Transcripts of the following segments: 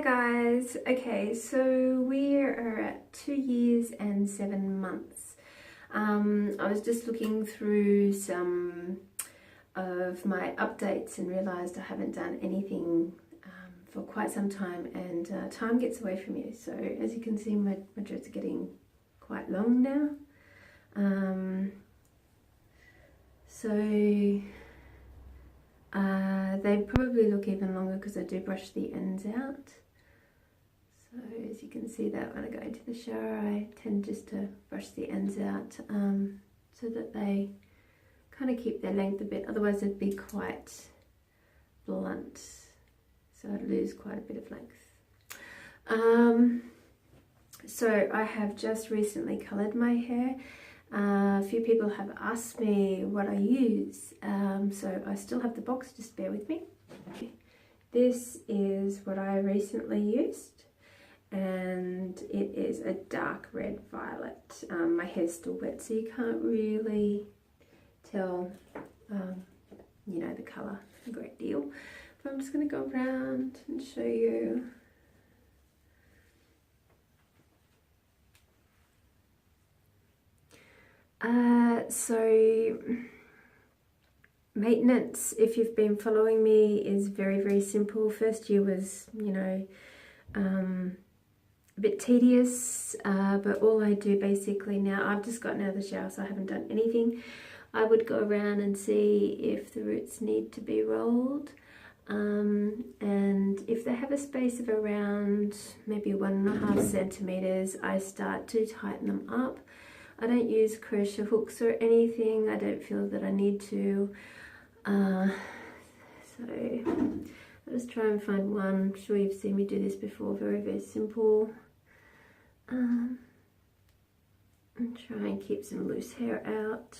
guys. Okay, so we are at 2 years and 7 months. I was just looking through some of my updates and realized I haven't done anything for quite some time, and time gets away from you. So as you can see, my dreads are getting quite long now. They probably look even longer because I do brush the ends out. So as you can see that when I go into the shower, I tend just to brush the ends out so that they kind of keep their length a bit. Otherwise it'd be quite blunt, so I'd lose quite a bit of length. So I have just recently coloured my hair. A few people have asked me what I use, so I still have the box, just bear with me. This is what I recently used, and it is a dark red violet. My hair's still wet, so you can't really tell, you know, the colour a great deal. But I'm just going to go around and show you. So maintenance, if you've been following me, is very simple. First year was, you know, a bit tedious, but all I do basically now, I've just gotten out of the shower, so I haven't done anything. I would go around and see if the roots need to be rolled, and if they have a space of around maybe 1.5 centimeters, I start to tighten them up. I don't use crochet hooks or anything. I don't feel that I need to. So I'll just try and find one. I'm sure you've seen me do this before. Very simple. And try and keep some loose hair out.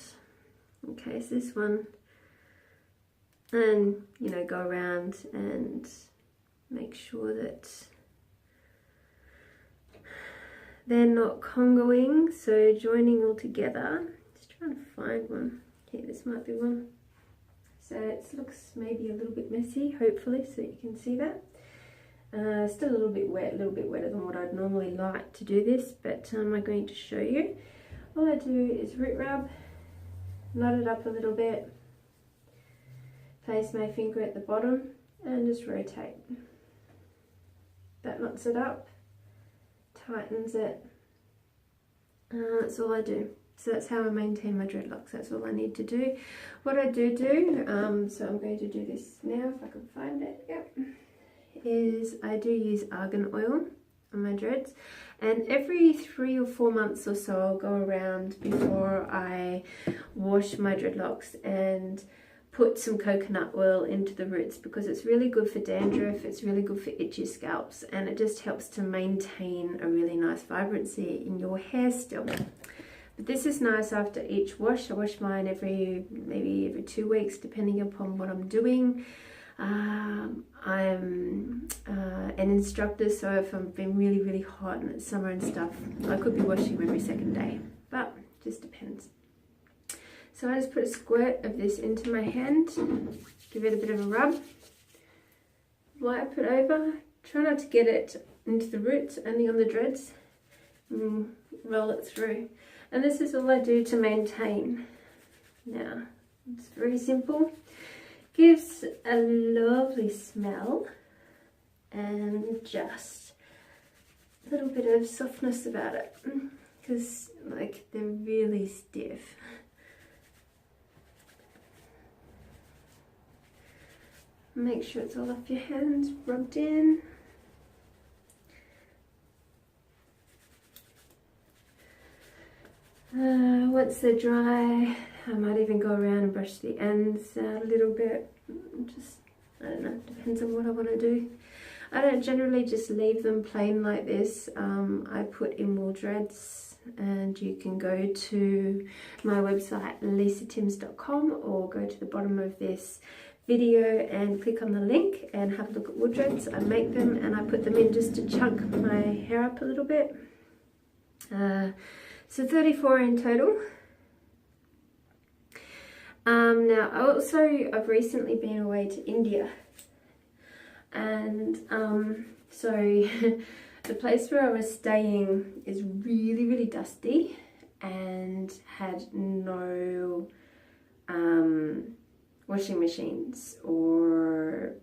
Okay, so this one. And, you know, go around and make sure that they're not congoing, so joining all together. Just trying to find one. Okay, this might be one. So it looks maybe a little bit messy, hopefully, so you can see that. Still a little bit wet, a little bit wetter than what I'd normally like to do this, but I'm going to show you. All I do is root rub, knot it up a little bit, place my finger at the bottom and just rotate. That knots it up, tightens it. That's all I do. So that's how I maintain my dreadlocks. That's all I need to do. What I do, so I'm going to do this now if I can find it. Yep. Is I do use argan oil on my dreads, and every 3 or 4 months or so I'll go around before I wash my dreadlocks and put some coconut oil into the roots, because it's really good for dandruff, it's really good for itchy scalps, and it just helps to maintain a really nice vibrancy in your hair still. But this is nice after each wash. I wash mine maybe every 2 weeks, depending upon what I'm doing. I'm an instructor, so if I've been really hot and it's summer and stuff, I could be washing every second day, but it just depends. So I just put a squirt of this into my hand, give it a bit of a rub, wipe it over, try not to get it into the roots, only on the dreads, and roll it through. And this is all I do to maintain. Now, it's very simple. Gives a lovely smell and just a little bit of softness about it, because like they're really stiff. Make sure it's all off your hands, rubbed in. Once they're dry, I might even go around and brush the ends out a little bit. Just, I don't know, depends on what I want to do. I don't generally just leave them plain like this. I put in wool dreads, and you can go to my website leisatims.com or go to the bottom of this video and click on the link and have a look at wool dreads. I make them and I put them in just to chunk my hair up a little bit. So 34 in total. Now I've recently been away to India, and So the place where I was staying is really, really dusty and had no washing machines or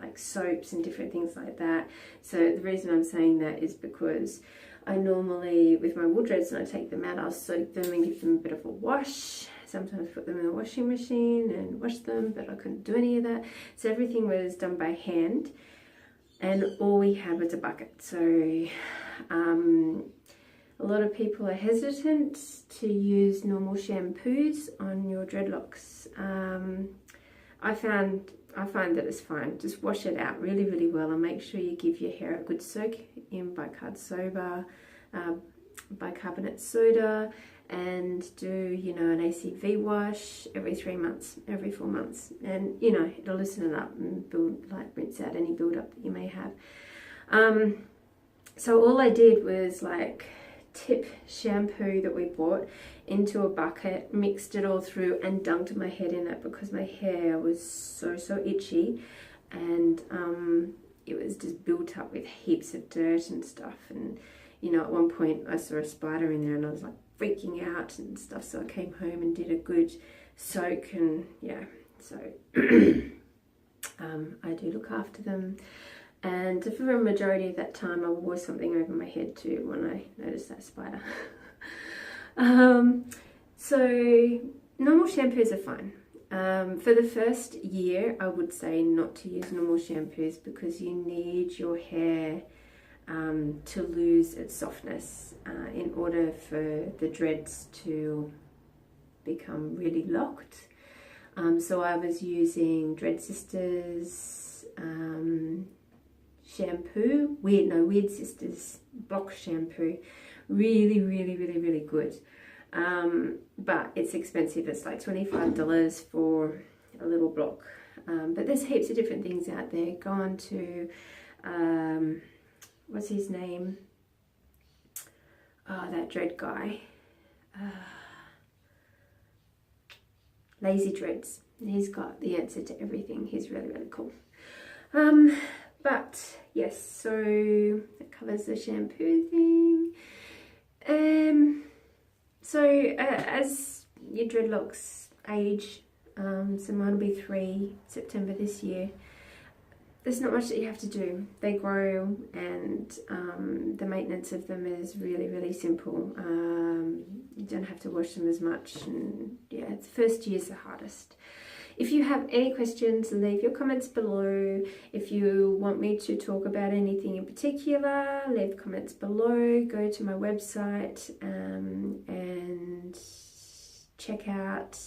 like soaps and different things like that. So the reason I'm saying that is because I normally, with my wool dreads, when I take them out, I'll soak them and give them a bit of a wash. Sometimes put them in the washing machine and wash them, but I couldn't do any of that. So everything was done by hand, and all we had was a bucket. So a lot of people are hesitant to use normal shampoos on your dreadlocks. I find that it's fine. Just wash it out really, really well, and make sure you give your hair a good soak in bicarbonate soda, and do, you know, an ACV wash every 3 months, every 4 months, and you know, it'll loosen it up and build, like, rinse out any build-up that you may have. So all I did was like tip shampoo that we bought into a bucket, mixed it all through, and dunked my head in it because my hair was so itchy, and it was just built up with heaps of dirt and stuff. And you know, at one point I saw a spider in there and I was like freaking out and stuff, so I came home and did a good soak, and yeah, so I do look after them. And for a majority of that time I wore something over my head too when I noticed that spider. So normal shampoos are fine. For the first year I would say not to use normal shampoos, because you need your hair to lose its softness in order for the dreads to become really locked. So I was using Dread Sisters shampoo, Weird Sisters block shampoo, really good, but it's expensive. It's like $25 for a little block, but there's heaps of different things out there. Go on to what's his name, that dread guy, Lazy Dreads. He's got the answer to everything. He's really cool. But yes, so that covers the shampoo thing. So as your dreadlocks age, so mine will be 3 September this year, there's not much that you have to do. They grow, and the maintenance of them is really simple. You don't have to wash them as much, and yeah, the first year's the hardest. If you have any questions, leave your comments below. If you want me to talk about anything in particular, leave comments below. Go to my website and check out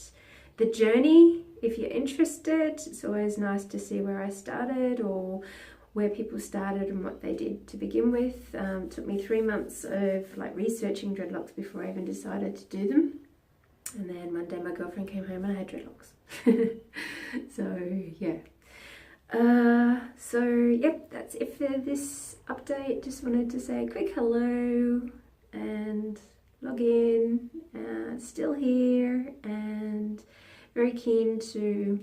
the journey if you're interested. It's always nice to see where I started or where people started and what they did to begin with. It took me 3 months of like researching dreadlocks before I even decided to do them. And then one day my girlfriend came home and I had dreadlocks. So yeah. So yep, that's it for this update. Just wanted to say a quick hello and log in. Still here and very keen to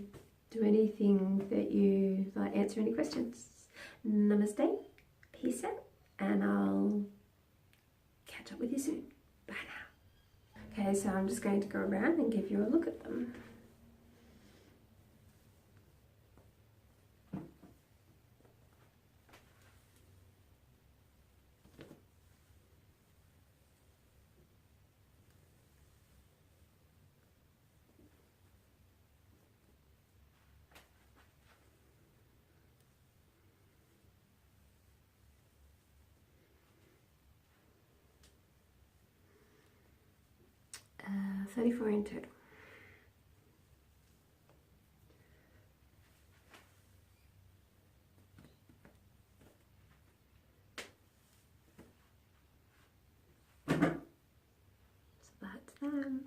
do anything that you like, answer any questions. Namaste, peace out, and I'll catch up with you soon. Bye now. Okay, so I'm just going to go around and give you a look at them. Uh, 34 in total. So that's them.